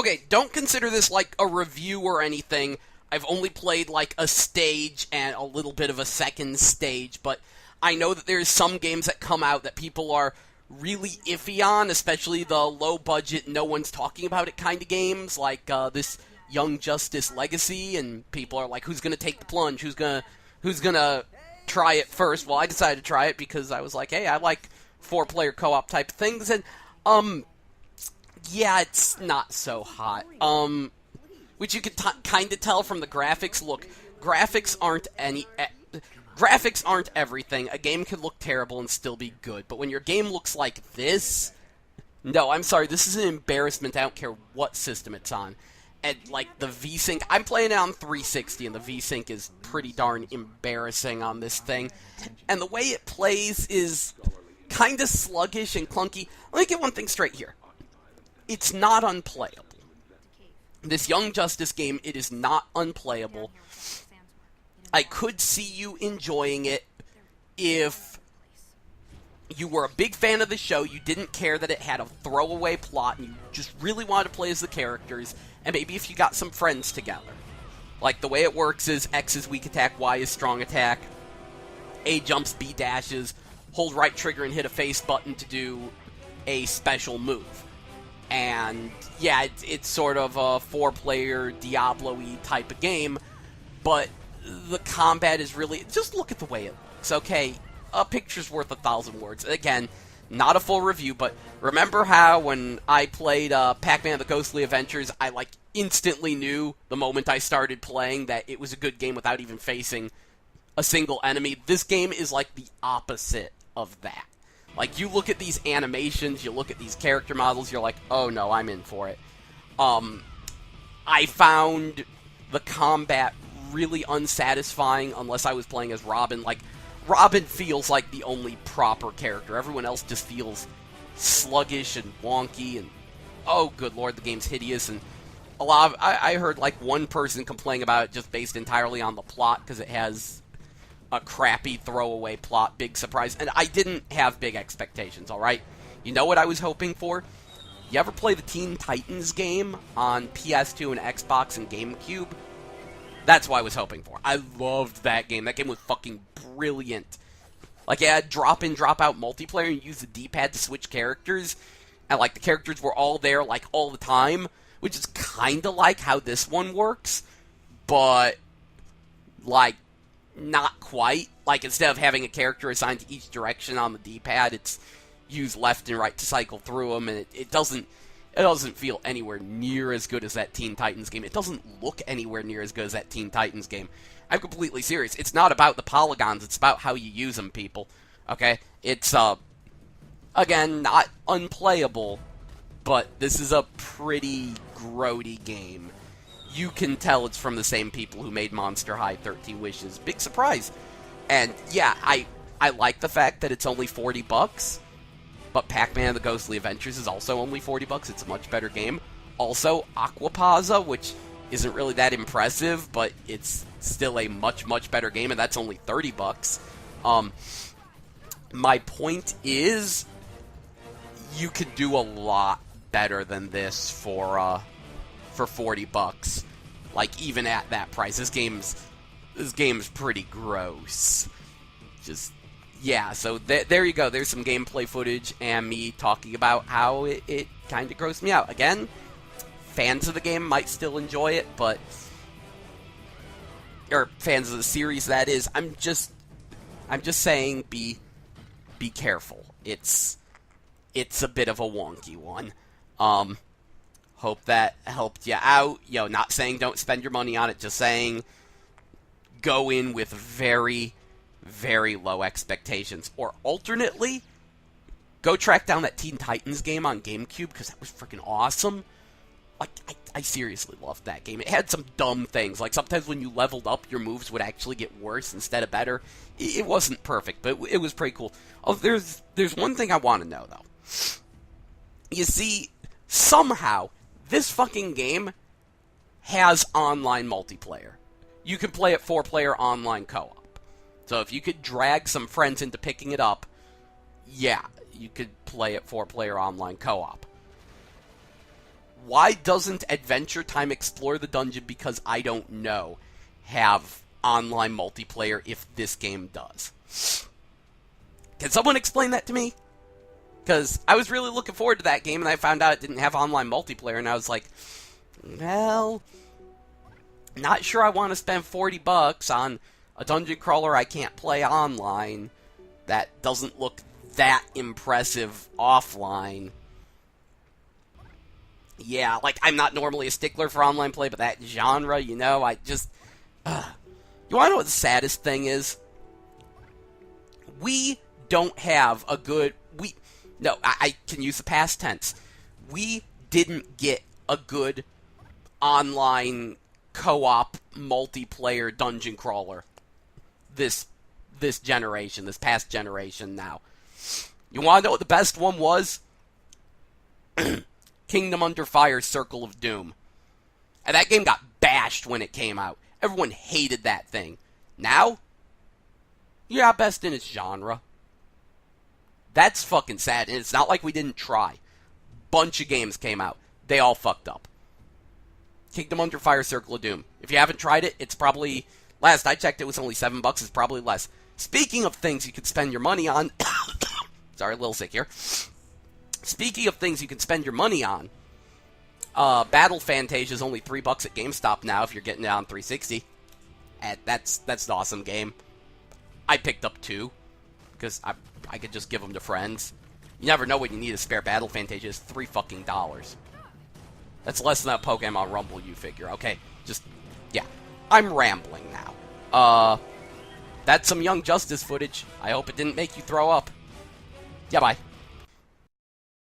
Okay, don't consider this like a review or anything. I've only played like a stage and a little bit of a second stage, but I know that there's some games that come out that people are really iffy on, especially the low budget, no one's talking about it kind of games, like this Young Justice Legacy, and people are like, who's gonna take the plunge? Who's gonna try it first? Well, I decided to try it because I was like, hey, I like 4-player co-op type things, and yeah, it's not so hot. Which you can kind of tell from the graphics. Look, graphics aren't everything. A game can look terrible and still be good, but when your game looks like this, no, I'm sorry, this is an embarrassment. I don't care what system it's on. And like the VSync, I'm playing it on 360, and the VSync is pretty darn embarrassing on this thing. And the way it plays is kind of sluggish and clunky. Let me get one thing straight here. It's not unplayable. This Young Justice game, it is not unplayable. I could see you enjoying it if you were a big fan of the show, you didn't care that it had a throwaway plot, and you just really wanted to play as the characters, and maybe if you got some friends together. Like, the way it works is X is weak attack, Y is strong attack, A jumps, B dashes, hold right trigger and hit a face button to do a special move. And, yeah, it's sort of a 4-player Diablo-y type of game, but the combat is really... Just look at the way it looks, okay? A picture's worth 1,000 words. Again, not a full review, but remember how when I played Pac-Man the Ghostly Adventures, I, like, instantly knew the moment I started playing that it was a good game without even facing a single enemy? This game is, like, the opposite of that. Like, you look at these animations, you look at these character models, you're like, oh no, I'm in for it. I found the combat really unsatisfying unless I was playing as Robin. Like, Robin feels like the only proper character. Everyone else just feels sluggish and wonky, and oh, good lord, the game's hideous. And a lot of, I heard like one person complain about it just based entirely on the plot because it has a crappy throwaway plot, big surprise. And I didn't have big expectations, alright? You know what I was hoping for? You ever play the Teen Titans game on PS2 and Xbox and GameCube? That's what I was hoping for. I loved that game. That game was fucking brilliant. Like, it had drop-in, drop-out multiplayer, and you use the D-pad to switch characters, and, like, the characters were all there, like, all the time, which is kinda like how this one works, but, like, not quite. Like, instead of having a character assigned to each direction on the D-pad, it's used left and right to cycle through them, and it doesn't feel anywhere near as good as that Teen Titans game. It doesn't look anywhere near as good as that Teen Titans game. I'm completely serious. It's not about the polygons, it's about how you use them, people. Okay? It's, again, not unplayable, but this is a pretty grody game. You can tell it's from the same people who made Monster High 13 Wishes. Big surprise. And, yeah, I like the fact that it's only $40, but Pac-Man the Ghostly Adventures is also only $40. It's a much better game. Also, Aquapazza, which isn't really that impressive, but it's still a much, much better game, and that's only $30. My point is, you could do a lot better than this for $40. Like, even at that price, this game's pretty gross. Just, yeah, so there you go. There's some gameplay footage and me talking about how it kind of grossed me out. Again, fans of the game might still enjoy it, but... Or fans of the series, that is. I'm just saying, be careful. It's a bit of a wonky one. Hope that helped you out. Not saying don't spend your money on it, just saying go in with very, very low expectations. Or alternately, go track down that Teen Titans game on GameCube, because that was freaking awesome. Like, I seriously loved that game. It had some dumb things. Like, sometimes when you leveled up, your moves would actually get worse instead of better. It wasn't perfect, but it was pretty cool. Oh, there's one thing I want to know, though. You see, somehow, this fucking game has online multiplayer. You can play it 4-player online co-op. So if you could drag some friends into picking it up, yeah, you could play it 4-player online co-op. Why doesn't Adventure Time Explore the Dungeon, because I don't know, have online multiplayer if this game does? Can someone explain that to me? Because I was really looking forward to that game, and I found out it didn't have online multiplayer, and I was like, well, not sure I want to spend $40 on a dungeon crawler I can't play online that doesn't look that impressive offline. Yeah, like, I'm not normally a stickler for online play, but that genre, you know, I just... You want to know what the saddest thing is? We don't have a good... I can use the past tense. We didn't get a good online co-op multiplayer dungeon crawler this generation, this past generation now. You want to know what the best one was? Kingdom Under Fire Circle of Doom. And that game got bashed when it came out. Everyone hated that thing. Now, you're at best in its genre. That's fucking sad, and it's not like we didn't try. Bunch of games came out. They all fucked up. Kingdom Under Fire Circle of Doom. If you haven't tried it, it's probably... Last I checked, it was only $7. It's probably less. Speaking of things you could spend your money on... Sorry, a little sick here. Speaking of things you can spend your money on, Battle Fantasia is only $3 at GameStop now if you're getting it on 360. And that's an awesome game. I picked up 2 because I could just give them to friends. You never know when you need a spare. Battle Fantasia is $3 fucking. That's less than a Pokemon Rumble, you figure. Okay, just yeah. I'm rambling now. That's some Young Justice footage. I hope it didn't make you throw up. Yeah, bye.